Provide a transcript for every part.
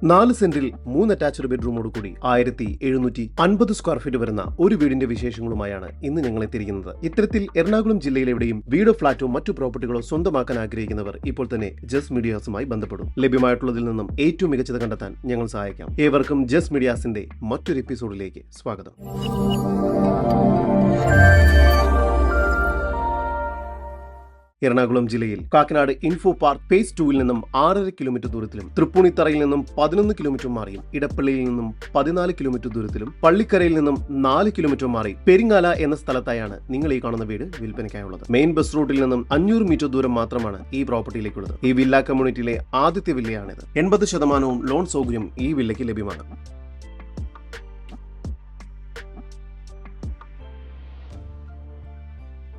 4 സെന്റിൽ 3 അറ്റാച്ച്ഡ് ബെഡ്റൂമോട് കൂടി 1750 square feet വരുന്ന ഒരു വീടിന്റെ വിശേഷങ്ങളുമായാണ് ഇന്ന് ഞങ്ങൾ എത്തിയിരിക്കുന്നത്. ഇത്തരത്തിൽ എറണാകുളം ജില്ലയിലെവിടെയും വീടോ ഫ്ളാറ്റോ മറ്റു പ്രോപ്പർട്ടികളോ സ്വന്തമാക്കാൻ ആഗ്രഹിക്കുന്നവർ ഇപ്പോൾ തന്നെ ജസ് മീഡിയാസുമായി ബന്ധപ്പെടും. ലഭ്യമായിട്ടുള്ളതിൽ നിന്നും ഏറ്റവും മികച്ചത് കണ്ടെത്താൻ ഞങ്ങൾ സഹായിക്കാം. ഏവർക്കും ജസ് മീഡിയാസിന്റെ മറ്റൊരു എപ്പിസോഡിലേക്ക് സ്വാഗതം. എറണാകുളം ജില്ലയിൽ കാക്കനാട് ഇൻഫോ പാർക്ക് ഫേസ് 2 നിന്നും 6.5 കിലോമീറ്റർ ദൂരത്തിലും, തൃപ്പൂണിത്തറയിൽ നിന്നും 11 കിലോമീറ്റർ മാറിയും, ഇടപ്പള്ളിയിൽ നിന്നും 14 കിലോമീറ്റർ ദൂരത്തിലും, പള്ളിക്കരയിൽ നിന്നും 4 കിലോമീറ്റർ മാറി പെരിങ്ങാല എന്ന സ്ഥലത്തായാണ് നിങ്ങൾ ഈ കാണുന്ന വീട് വിൽപ്പനയ്ക്കായുള്ളത്. മെയിൻ ബസ് റൂട്ടിൽ നിന്നും 500 മീറ്റർ ദൂരം മാത്രമാണ് ഈ പ്രോപ്പർട്ടിയിലേക്കുള്ളത്. ഈ വില്ല കമ്മ്യൂണിറ്റിയിലെ ആദ്യത്തെ വില്ലയാണിത്. 80% ലോൺ സൗകര്യം ഈ വില്ലയ്ക്ക് ലഭ്യമാണ്.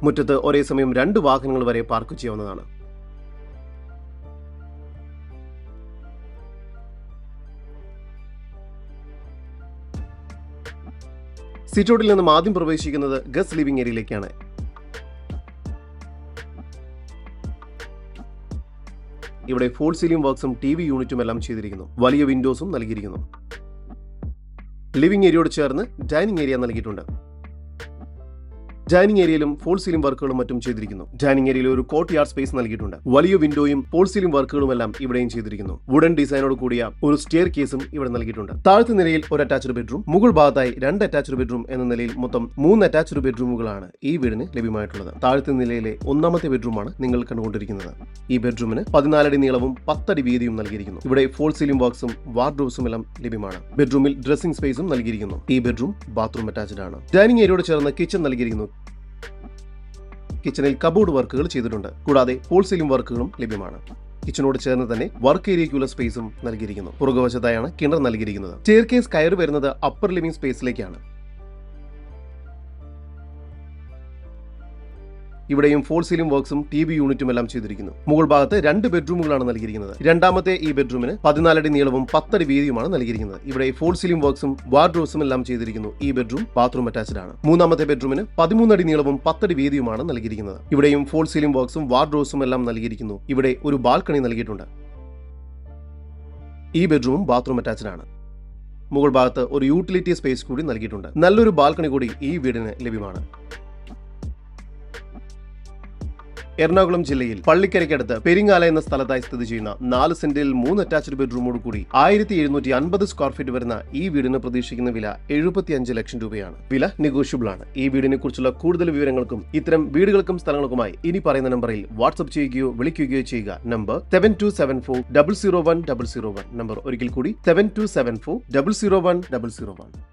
മുറ്റത്ത് ഒരേ സമയം 2 വാഹനങ്ങൾ വരെ പാർക്ക് ചെയ്യാവുന്നതാണ്. സിറ്റൗട്ടിൽ നിന്നും ആദ്യം പ്രവേശിക്കുന്നത് ഗസ്റ്റ് ലിവിംഗ് ഏരിയയിലേക്കാണ്. ഇവിടെ ഫോൾ സീലിംഗ് വർക്ക്സും TV യൂണിറ്റും എല്ലാം ചെയ്തിരിക്കുന്നു. വലിയ വിൻഡോസും നൽകിയിരിക്കുന്നു. ലിവിംഗ് ഏരിയയോട് ചേർന്ന് ഡൈനിങ് ഏരിയ നൽകിയിട്ടുണ്ട്. ഡൈനിങ് ഏരിയയിലും ഫോൾ സീലിംഗ് വർക്കുകളും മറ്റും ചെയ്തിരിക്കുന്നു. ഡൈനിങ് ഏരിയയിൽ ഒരു കോർട്ട് യാർഡ് സ്പേസ് നൽകിയിട്ടുണ്ട്. വലിയ വിൻഡോയും ഫോൾ സീലിംഗ് വർക്കുകളും എല്ലാം ഇവിടെയും ചെയ്തിരിക്കുന്നു. വുഡൻ ഡിസൈനോട് കൂടിയ ഒരു സ്റ്റെയർ കേസും ഇവിടെ നൽകിയിട്ടുണ്ട്. താഴത്തെ നിലയിൽ ഒരു അറ്റാച്ച്ഡ് ബെഡ്റൂം, മുകൾ ഭാഗത്തായി 2 അറ്റാച്ച്ഡ് ബെഡ്റൂം എന്ന നിലയിൽ മൊത്തം 3 അറ്റാച്ച്ഡ് ബെഡ്റൂമുകളാണ് ഈ വീടിന് ലഭ്യമായിട്ടുള്ളത്. താഴത്തെ നിലയിലെ 1ാമത്തെ ബെഡ്റൂമാണ് നിങ്ങൾ കണ്ടുകൊണ്ടിരിക്കുന്നത്. ഈ ബെഡ്റൂമിന് 14 അടി നീളവും 10 അടി വീതിയും നൽകിയിരിക്കുന്നു. ഇവിടെ ഫോൾ സീലിംഗ് വർക്ക്സും വാർഡ്രോബ്സും എല്ലാം ലഭ്യമാണ്. ബെഡ്റൂമിൽ ഡ്രസ്സിംഗ് സ്പേസും നൽകിയിരിക്കുന്നു. ഈ ബെഡ്റൂം ബാത്റൂം അറ്റാച്ച്ഡ് ആണ്. ഡൈനിങ് ഏരിയയോട് ചേർന്ന് കിച്ചൺ നൽകിയിരിക്കുന്നു. കിച്ചണിൽ കബോർഡ് വർക്കുകൾ ചെയ്തിട്ടുണ്ട്. കൂടാതെ ഫോൾ സീലിംഗ് വർക്കുകളും ലഭ്യമാണ്. കിച്ചണോട് ചേർന്ന് തന്നെ വർക്ക് ഏരിയയ്ക്കുള്ള സ്പേസും നൽകിയിരിക്കുന്നു. പുറകുവശത്തായാണ് കിണർ നൽകിയിരിക്കുന്നത്. സ്റ്റെയർകേസ് കയറി വരുന്നത് അപ്പർ ലിവിംഗ് സ്പേസിലേക്കാണ്. ഇവിടെയും ഫോൾ സീലിംഗ് വർക്ക്സും TV യൂണിറ്റും എല്ലാം ചെയ്തിരിക്കുന്നു. മുകൾ ഭാഗത്ത് 2 ബെഡ്റൂമുകളാണ് നൽകിയിരിക്കുന്നത്. 2ാമത്തെ ഈ ബെഡ്റൂമിന് 14 അടി നീളവും 10 അടി വീതിയുമാണ് നൽകിയിരിക്കുന്നത്. ഇവിടെ ഫോൾ സീലിംഗ് വർക്ക്സും വാർഡ്രോബ്സും എല്ലാം ചെയ്തിരിക്കുന്നു. ഈ ബെഡ്റൂം ബാത്റൂം അറ്റാച്ച്ഡ് ആണ്. 3ാമത്തെ ബെഡ്റൂമിന് 13 അടി നീളവും 10 അടി വീതിയുമാണ് നൽകിയിരിക്കുന്നത്. ഇവിടെയും ഫോൾ സീലിംഗ് വർക്ക്സും വാർഡ്രോബ്സും എല്ലാം നൽകിയിരിക്കുന്നു. ഇവിടെ ഒരു ബാൽക്കണി നൽകിയിട്ടുണ്ട്. ഈ ബെഡ്റൂമും ബാത്റൂം അറ്റാച്ച്ഡ് ആണ്. മുകൾ ഭാഗത്ത് ഒരു യൂട്ടിലിറ്റി സ്പേസ് കൂടി നൽകിയിട്ടുണ്ട്. നല്ലൊരു ബാൽക്കണി കൂടി ഈ വീടിന് ലഭ്യമാണ്. എറണാകുളം ജില്ലയിൽ പള്ളിക്കരയ്ക്കടുത്ത് പെരിങ്ങാല എന്ന സ്ഥലത്തായി സ്ഥിതി ചെയ്യുന്ന 4 സെന്റിൽ 3 അറ്റാച്ച്ഡ് ബെഡ്റൂമോട് കൂടി 1750 സ്ക്വയർ ഫീറ്റ് വരുന്ന ഈ വീടിന് പ്രതീക്ഷിക്കുന്ന വില 75 ലക്ഷം രൂപയാണ്. വില നെഗോഷ്യബിൾ ആണ്. ഈ വീടിനെ കുറിച്ചുള്ള കൂടുതൽ വിവരങ്ങൾക്കും ഇത്തരം വീടുകൾക്കും സ്ഥലങ്ങൾക്കുമായി ഇനി പറയുന്ന നമ്പറിൽ വാട്സ്ആപ്പ് ചെയ്യുകയോ വിളിക്കുകയോ ചെയ്യുക. നമ്പർ 7274 001 001. നമ്പർ ഒരിക്കൽ കൂടി 7274 001 001.